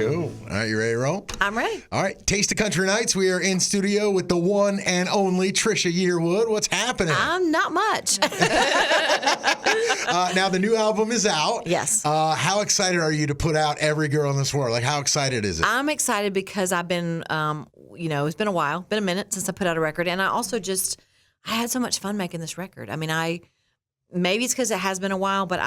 Cool. All right, you ready to roll? I'm ready. All right, Taste of Country Nights. We are in studio with the one and only Trisha Yearwood. What's happening? I'm not much. Now, the new album is out. Yes. How excited are you to put out Every Girl in This World? Like, how excited is it? I'm excited because I've been, it's been a while, been a minute since I put out a record. And I also I had so much fun making this record. I mean, maybe it's because it has been a while, but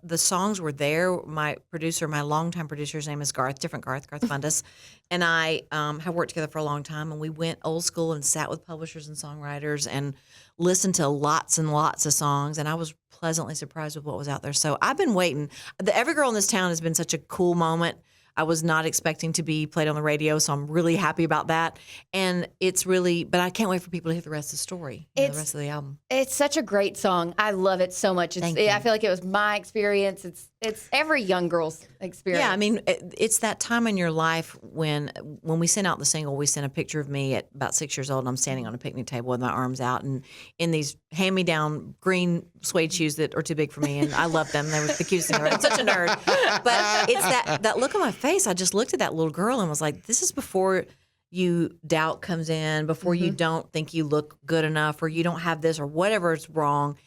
the songs were there. My longtime producer's name is Garth, different Garth Fundus. And I have worked together for a long time. And we went old school and sat with publishers and songwriters and listened to lots and lots of songs. And I was pleasantly surprised with what was out there. So I've been waiting. The Every Girl in This Town has been such a cool moment. I was not expecting to be played on the radio, so I'm really happy about that. And but I can't wait for people to hear the rest of the story, the rest of the album. It's such a great song. I love it so much. Thank you. I feel like it was my experience. It's every young girl's experience. Yeah, I mean, it's that time in your life when we sent out the single, we sent a picture of me at about 6 years old, and I'm standing on a picnic table with my arms out and in these hand-me-down green suede shoes that are too big for me, and I love them. They were the cutest thing ever. I'm such a nerd. But it's that look on my face. I just looked at that little girl and was like, this is before doubt comes in, before you don't think you look good enough or you don't have this or whatever is wrong.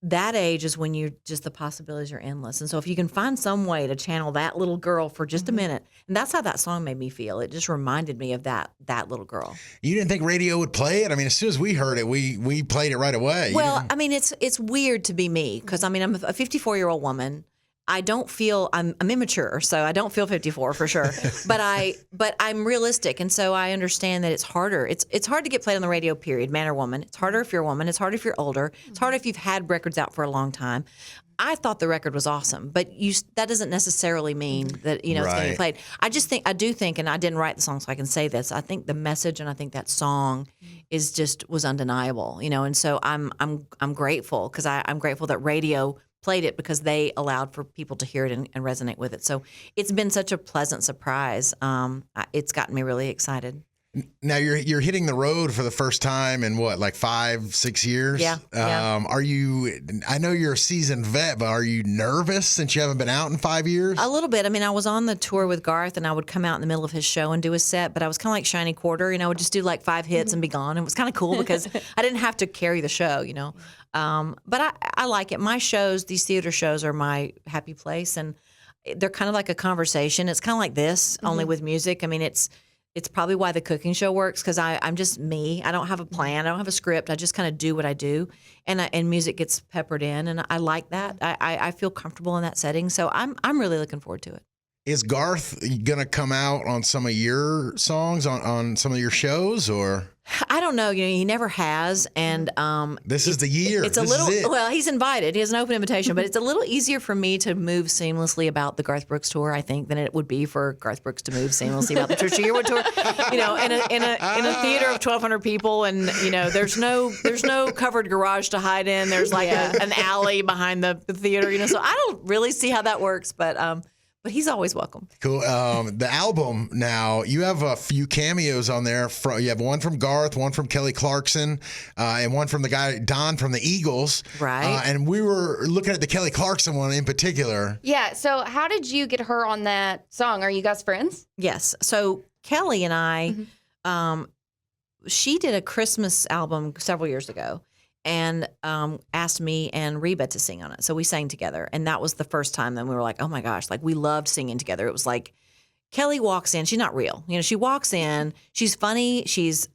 That age is when the possibilities are endless. And so if you can find some way to channel that little girl for just a minute, and that's how that song made me feel. It just reminded me of that little girl. You didn't think radio would play it? I mean, as soon as we heard it, we played it right away. Well, I mean, it's weird to be me because, I mean, I'm a 54-year-old woman. I don't feel I'm immature, so I don't feel 54 for sure. but I'm realistic, and so I understand that it's harder. It's hard to get played on the radio. Period, man or woman. It's harder if you're a woman. It's harder if you're older. It's harder if you've had records out for a long time. I thought the record was awesome, but that doesn't necessarily mean that it's going to be played. I do think, and I didn't write the song, so I can say this. I think the message and I think that song was undeniable, and so I'm grateful because I'm grateful that radio played it because they allowed for people to hear it and resonate with it. So it's been such a pleasant surprise. It's gotten me really excited. Now you're hitting the road for the first time in what, like 5-6 years? Yeah. Are you? I know you're a seasoned vet, but are you nervous since you haven't been out in 5 years? A little bit. I mean, I was on the tour with Garth, and I would come out in the middle of his show and do a set, but I was kind of like Shiny Quarter. I would just do like 5 hits and be gone. It was kind of cool because I didn't have to carry the show. But I like it. My shows, these theater shows, are my happy place, and they're kind of like a conversation. It's kind of like this, only with music. I mean, it's probably why the cooking show works because I'm just me. I don't have a plan. I don't have a script. I just kind of do what I do, and music gets peppered in, and I like that. I feel comfortable in that setting, so I'm really looking forward to it. Is Garth gonna come out on some of your songs on some of your shows, or? I don't know. He never has, and this is the year. It's well, he's invited. He has an open invitation, but it's a little easier for me to move seamlessly about the Garth Brooks tour, I think, than it would be for Garth Brooks to move seamlessly about the Trisha Yearwood tour. In a theater of 1,200 people, and there's no covered garage to hide in. There's like an alley behind the theater. So I don't really see how that works, but he's always welcome. Cool. The album now, you have a few cameos on there. You have one from Garth, one from Kelly Clarkson, and one from the guy, Don from the Eagles. Right. And we were looking at the Kelly Clarkson one in particular. Yeah. So how did you get her on that song? Are you guys friends? Yes. So Kelly and I, she did a Christmas album several years ago. And asked me and Reba to sing on it. So we sang together. And that was the first time that we were like, oh my gosh, like we loved singing together. It was like Kelly walks in. She's not real. She walks in. She's funny. She's,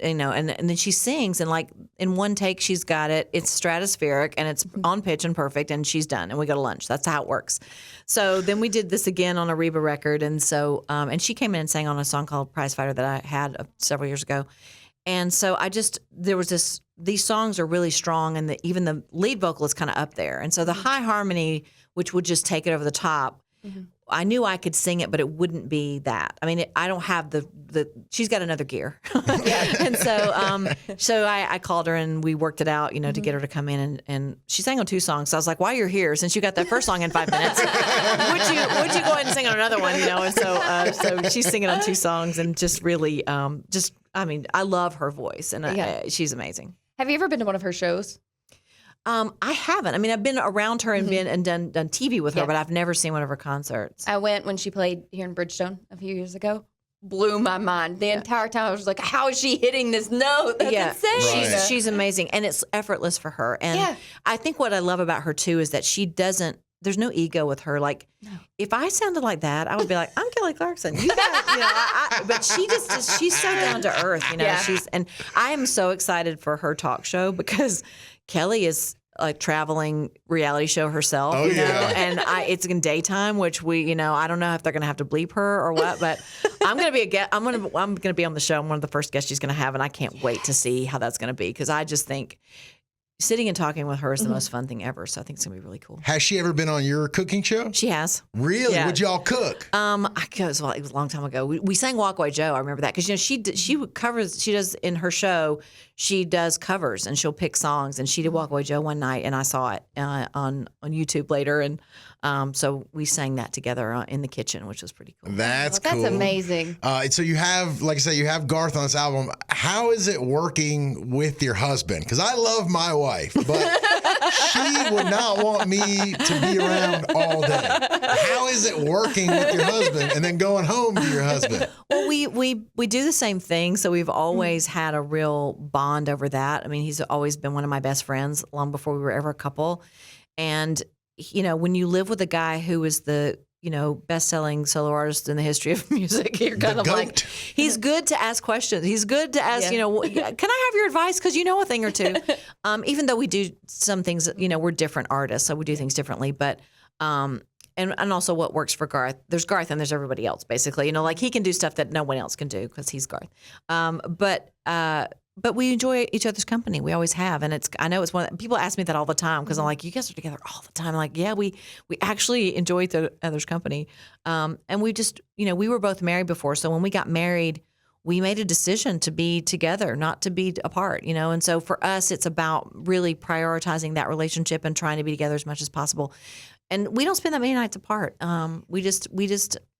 and then she sings. And like in one take, she's got it. It's stratospheric and it's on pitch and perfect. And she's done. And we go to lunch. That's how it works. So then we did this again on a Reba record. And so, and she came in and sang on a song called Prize Fighter that I had several years ago. And so these songs are really strong, and even the lead vocal is kind of up there. And so the high harmony, which would just take it over the top, I knew I could sing it, but it wouldn't be that. I mean, I don't have she's got another gear. And so I called her and we worked it out, to get her to come in, and she sang on 2 songs. So I was like, while you're here, since you got that first song in 5 minutes, would you go ahead and sing on another one, And so she's singing on 2 songs and just really, I love her voice, and she's amazing. Have you ever been to one of her shows? I haven't. I mean, I've been around her and been and done TV with her, but I've never seen one of her concerts. I went when she played here in Bridgestone a few years ago. Blew my mind. The entire time I was like, how is she hitting this note? That's insane. Right. She's amazing, and it's effortless for her. And I think what I love about her too is that she doesn't. There's no ego with her. Like, if I sounded like that, I would be like, I'm Kelly Clarkson. You got, but she's so down to earth. And I am so excited for her talk show because Kelly is like traveling reality show herself, and it's in daytime, which I don't know if they're going to have to bleep her or what, but I'm going to be a guest. I'm going to be on the show. I'm one of the first guests she's going to have, and I can't wait to see how that's going to be because I just think sitting and talking with her is the most fun thing ever. So I think it's going to be really cool. Has she ever been on your cooking show? She has. Really? Yeah. What'd y'all cook? It was a long time ago. We sang Walk Away Joe. I remember that because she covers. She does in her show. She does covers and she'll pick songs. And she did Walk Away Joe one night, and I saw it on YouTube later. And so we sang that together in the kitchen, which was pretty cool. That's cool. That's amazing. So you have, like I said, you have Garth on this album. How is it working with your husband? Because I love my wife, but she would not want me to be around all day. How is it working with your husband and then going home to your husband? Well, we do the same thing, so we've always had a real bond over that. I mean, he's always been one of my best friends long before we were ever a couple. And when you live with a guy who is the best-selling solo artist in the history of music, you're kind of like, he's good to ask questions. He's good to ask, can I have your advice? Because you know a thing or two. Even though we do some things, we're different artists, so we do things differently. But and also what works for Garth. There's Garth and there's everybody else, basically. Like he can do stuff that no one else can do because he's Garth. But we enjoy each other's company. We always have, and I know it's one. People ask me that all the time because I'm like, you guys are together all the time. I'm like, yeah, we actually enjoy each other's company. And we just, we were both married before, so when we got married, we made a decision to be together, not to be apart. And so for us, it's about really prioritizing that relationship and trying to be together as much as possible. And we don't spend that many nights apart. We just,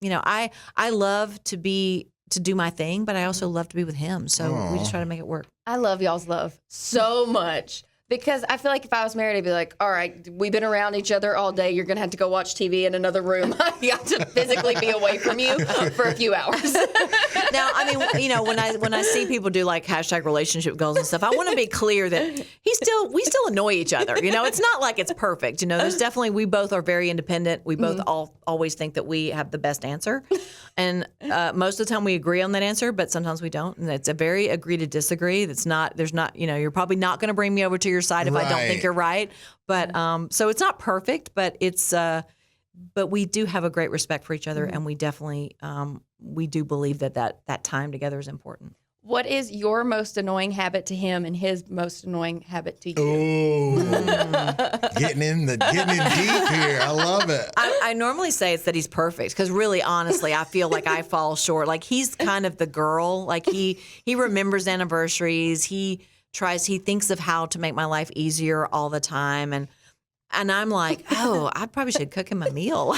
I love to do my thing, but I also love to be with him. So we just try to make it work. I love y'all's love so much because I feel like if I was married, I'd be like, all right, we've been around each other all day. You're going to have to go watch TV in another room. I got to physically be away from you for a few hours. Now, I mean, when I see people do like hashtag relationship goals and stuff, I want to be clear that we still annoy each other. It's not like it's perfect. There's definitely, we both are very independent. We both always think that we have the best answer. And most of the time we agree on that answer, but sometimes we don't. And it's a very agree to disagree. There's not, you're probably not going to bring me over to your side if I don't think you're right. But so it's not perfect, but it's, but we do have a great respect for each other. And we definitely, we do believe that time together is important. What is your most annoying habit to him and his most annoying habit to you? Ooh, getting in deep here. I love it. I normally say it's that he's perfect because really, honestly, I feel like I fall short. Like he's kind of the girl. Like he remembers anniversaries. He thinks of how to make my life easier all the time. And I'm like, I probably should cook him a meal.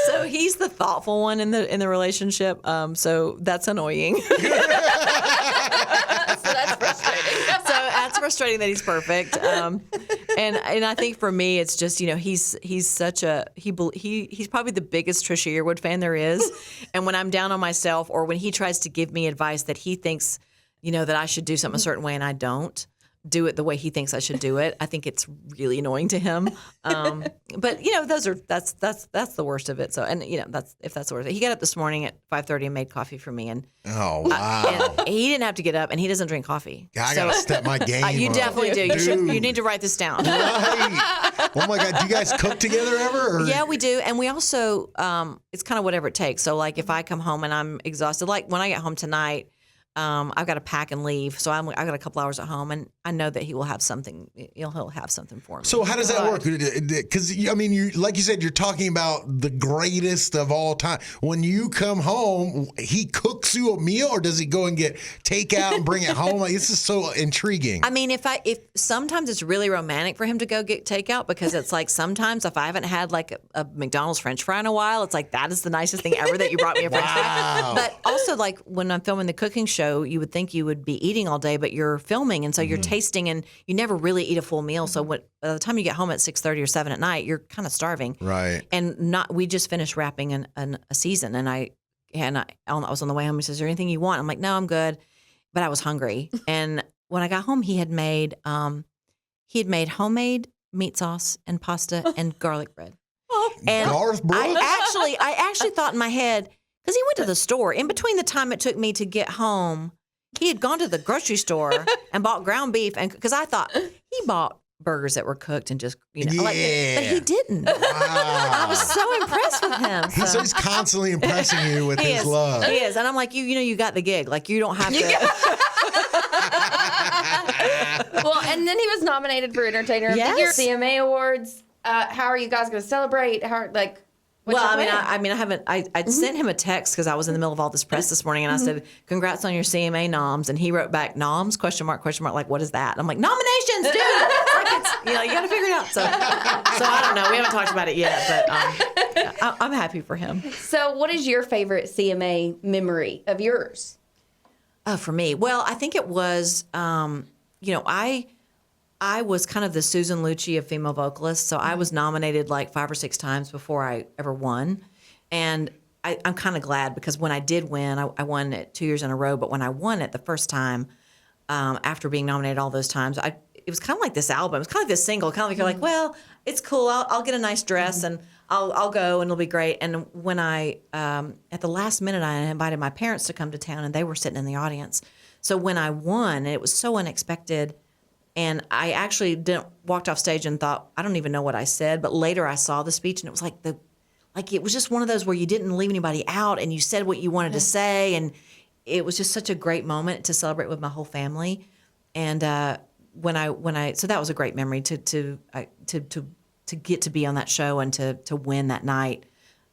So he's the thoughtful one in the relationship. So that's annoying. So that's frustrating. So that's frustrating that he's perfect. And I think for me, it's just he's probably the biggest Trisha Yearwood fan there is. And when I'm down on myself, or when he tries to give me advice that he thinks that I should do something a certain way and I don't do it the way he thinks I should do it, I think it's really annoying to him. But that's the worst of it. So, and that's the worst. He got up this morning at 5:30 and made coffee for me, and oh wow, and he didn't have to get up, and he doesn't drink coffee. I gotta step my game you up. definitely do. You need to write this down. Right. Oh my God, do you guys cook together ever? Or? Yeah, we do, and we also it's kind of whatever it takes. So like if I come home and I'm exhausted, like when I get home tonight. I've got to pack and leave, so I've got a couple hours at home, and I know that he will have something. He'll have something for me. So how does that work? Because I mean, you like you said, you're talking about the greatest of all time. When you come home, he cooks you a meal, or does he go and get takeout and bring it home? Like, this is so intriguing. I mean, if sometimes it's really romantic for him to go get takeout because it's like sometimes if I haven't had like a McDonald's French fry in a while, it's like that is the nicest thing ever that you brought me a French fry. But also like when I'm filming the cooking show. show, you would think you would be eating all day, but you're filming, and so you're tasting, and you never really eat a full meal. So by the time you get home at 6:30 or 7 at night, you're kind of starving. Right. And we just finished wrapping a season, and I was on the way home. He says, "Is there anything you want?" I'm like, "No, I'm good," but I was hungry. And when I got home, he had made homemade meat sauce and pasta and garlic bread. And Garth Brooks? I actually thought in my head, because he went to the store, in between the time it took me to get home, he had gone to the grocery store and bought ground beef, and because I thought he bought burgers that were cooked and just, but he didn't. Wow. I was so impressed with him. So he's constantly impressing you with his love. He is, and I'm like, you got the gig. Like, you don't have to. Well, and then he was nominated for Entertainer of the Year, Yes. CMA Awards. How are you guys going to celebrate? What's your plan? I sent him a text because I was in the middle of all this press this morning, and I said, "Congrats on your CMA noms," and he wrote back, "Noms? Question mark? Like, what is that?" And I'm like, "Nominations, dude. You got to figure it out." So I don't know. We haven't talked about it yet, but I'm happy for him. So, what is your favorite CMA memory of yours? For me, well, I think it was, I was kind of the Susan Lucci of female vocalists, so I was nominated like 5 or 6 times before I ever won. And I'm kind of glad, because when I did win, I won it 2 years in a row, but when I won it the first time, after being nominated all those times, it was kind of like this album. It was kind of like this single, kind of like, you're like, well, it's cool. I'll get a nice dress and I'll go and it'll be great. And when at the last minute, I invited my parents to come to town, and they were sitting in the audience. So when I won, it was so unexpected. And I actually walked off stage and thought, I don't even know what I said. But later I saw the speech, and it was like it was just one of those where you didn't leave anybody out, and you said what you wanted to say. And it was just such a great moment to celebrate with my whole family. And so that was a great memory to get to be on that show and to win that night.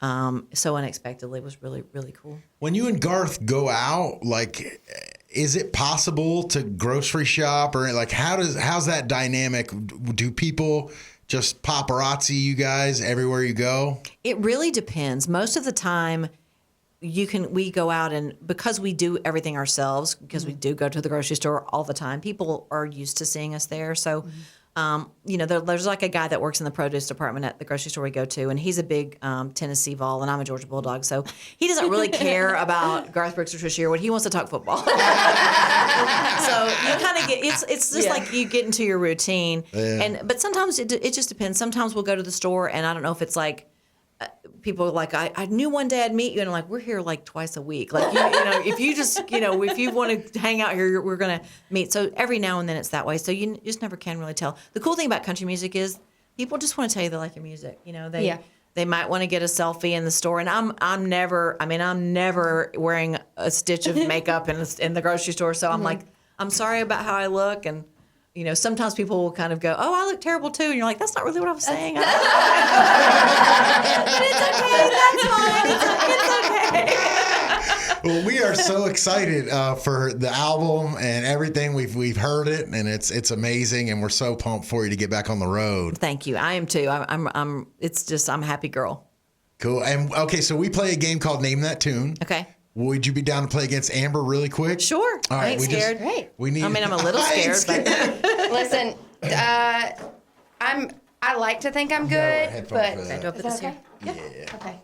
So unexpectedly was really, really cool. When you and Garth go out, like, is it possible to grocery shop, or like how's that dynamic? Do people just paparazzi you guys everywhere you go? It really depends. Most of the time we go out, and because we do everything ourselves, because we do go to the grocery store all the time, people are used to seeing us there. So there's like a guy that works in the produce department at the grocery store we go to, and he's a big Tennessee Vol, and I'm a Georgia Bulldog, so he doesn't really care about Garth Brooks or Trisha Yearwood. He wants to talk football. So you kind of get it's just like you get into your routine, but sometimes it just depends. Sometimes we'll go to the store, and I don't know if it's like people are like, I knew one day I'd meet you, and I'm like, we're here like twice a week. Like, if you just, if you want to hang out here, we're going to meet. So every now and then it's that way. So you just never can really tell. The cool thing about country music is people just want to tell you they like your music. They might want to get a selfie in the store, and I'm never wearing a stitch of makeup in the grocery store. So I'm like, I'm sorry about how I look, and sometimes people will kind of go, "Oh, I look terrible too," and you're like, "That's not really what I was saying." But it's okay. That's fine. It's okay. Well, we are so excited for the album and everything. We've heard it, and it's amazing, and we're so pumped for you to get back on the road. Thank you. I am too. I'm a happy girl. Cool. And okay, so we play a game called Name That Tune. Okay. Would you be down to play against Amber really quick? Sure. All right. I ain't scared. Great. I'm a little scared, but Listen, I like to think I'm good, but for that. do I put this here? Yeah. Okay.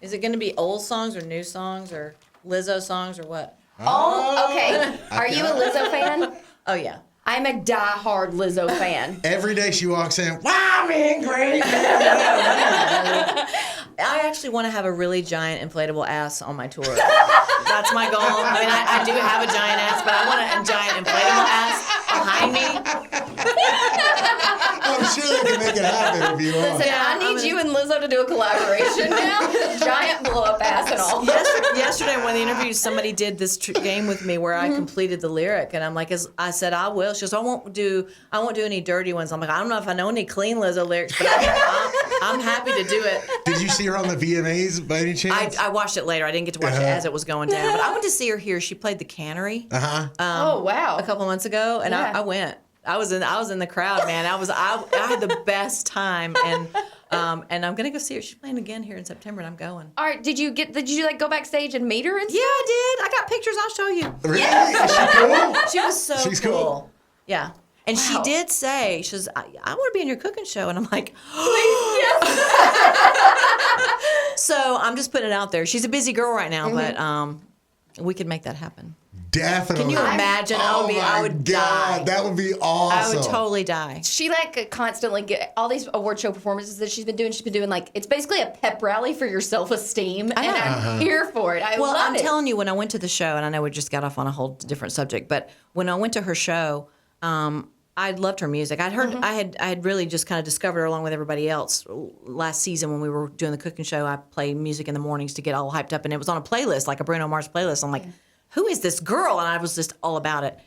Is it going to be old songs or new songs or Lizzo songs or what? Oh, okay. Are you a Lizzo fan? Oh yeah. I'm a diehard Lizzo fan. Every day she walks in, wow, man, great. I actually want to have a really giant inflatable ass on my tour. That's my goal. I mean, I do have a giant ass, but I want a giant inflatable ass behind me. I'm sure they can make it happen if you want. Listen, I need you and Lizzo to do a collaboration now. Giant blow-up ass and all. Yesterday when they interviewed, somebody did this game with me where I completed the lyric, and I'm like, I said I will. She goes, I won't do any dirty ones. I'm like, I don't know if I know any clean Lizzo lyrics, but I'm happy to do it. Did you see her on the VMAs by any chance? I watched it later. I didn't get to watch it as it was going down, but I went to see her here. She played the Cannery. Oh wow! A couple of months ago, and I went. I was in the crowd, man. I had the best time, and And I'm gonna go see her. She's playing again here in September, and I'm going. All right, did you like go backstage and meet her and Yeah, stuff? I did. I got pictures. I'll show you. Really? Is she cool? She was so She's cool. cool. Yeah. And she Wow. did say, she says, I want to be in your cooking show. And I'm like, so I'm just putting it out there. She's a busy girl right now, but we could make that happen. Definitely. Can you imagine? Oh I would die. God, that would be awesome. I would totally die. She like constantly get all these award show performances that she's been doing. She's been doing like it's basically a pep rally for your self-esteem, and I'm here for it. Well, love I'm it. telling you, when I went to the show, and I know we just got off on a whole different subject, but when I went to her show, I loved her music. I'd heard, I had really just kind of discovered her along with everybody else last season when we were doing the cooking show. I play music in the mornings to get all hyped up, and it was on a playlist, like a Bruno Mars playlist. I'm like, who is this girl? And I was just all about it.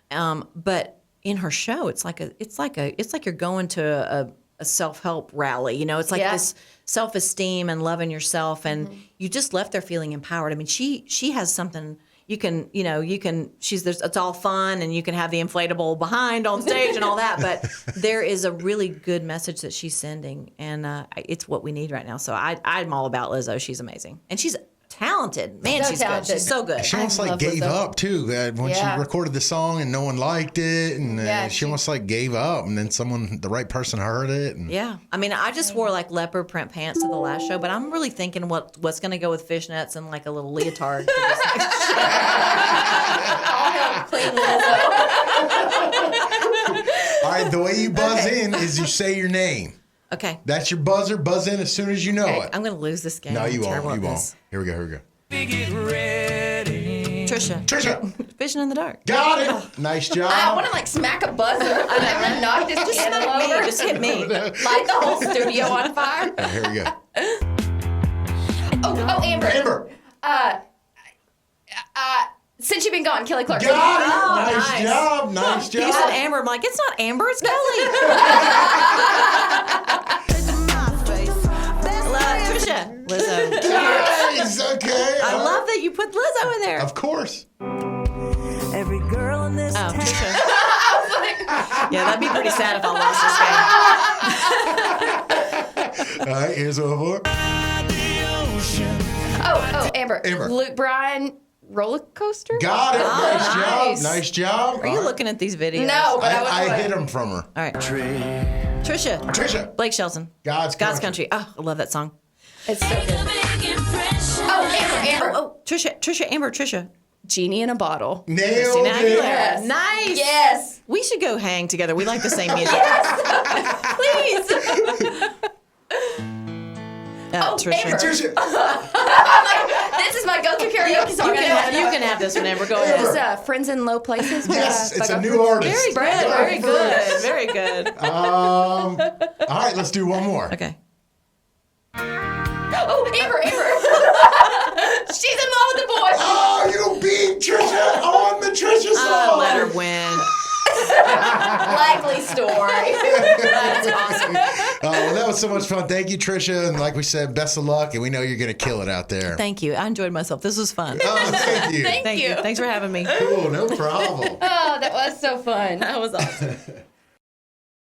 But in her show, it's like you're going to a self-help rally. You know, it's like this self-esteem and loving yourself, and you just left there feeling empowered. I mean, she has something. It's all fun, and you can have the inflatable behind on stage and all that, but there is a really good message that she's sending, and it's what we need right now. So I'm all about Lizzo. She's amazing, and she's talented. Man, she's talented. good. She's so good. She almost like love gave Lizzo. up too when she recorded the song and no one liked it, and she almost like gave up, and then the right person heard it. And Yeah, I mean, I just wore like leopard print pants to the last show, but I'm really thinking what's going to go with fishnets and like a little leotard. For this next show. I'll help clean Lizzo. All right, the way you buzz in is you say your name. Okay, That's your buzzer. Buzz in as soon as you know it. I'm going to lose this game. No, you I'm terrible won't. You at won't. this. Here we go. Trisha, fishing in the dark. Got it. Nice job. I want to like smack a buzzer and knock this Just candle smack me. over. Just hit me. Light the whole studio on fire. All right, here we go. Oh, Amber. Amber. Since you've been gone, Kelly Clarkson. Got it. Oh, nice nice. job. Nice job. You said Amber. I'm like, it's not Amber. It's Kelly. Trisha. Lizzo. Nice. Okay. I love that you put Lizzo in there. Of course. Every girl in this town. Trisha. Yeah, that'd be pretty sad if I lost this game. All right, here's one more. Oh, Amber. Amber. Luke Bryan, roller coaster. Got it. Nice nice. job. Nice job. Are you looking at these videos? No, but I hit him from her. All right. Trisha. Blake Shelton. God's Country. Oh, I love that song. It's so good. Oh, Amber. Oh, Trisha. Genie in a bottle. Nailed Christina it. Aguilera. Yes. Nice. Yes. We should go hang together. We like the same music. Please. Trisha. Amber. Trisha. This is my go-to karaoke song. You can have this one, Amber. Go This ahead. is Friends in Low Places. Yes, it's by a Garth. new artist. Very good. Very good. All right, let's do one more. Okay. Oh, Amber. She's in love with the boy. Oh, you beat Trisha on the Trisha song. Let her win. Likely story. That's awesome. Well, that was so much fun. Thank you, Trisha. And like we said, best of luck. And we know you're going to kill it out there. Thank you. I enjoyed myself. This was fun. Oh, thank you. Thank you. Thanks for having me. Cool, no problem. Oh, that was so fun. That was awesome.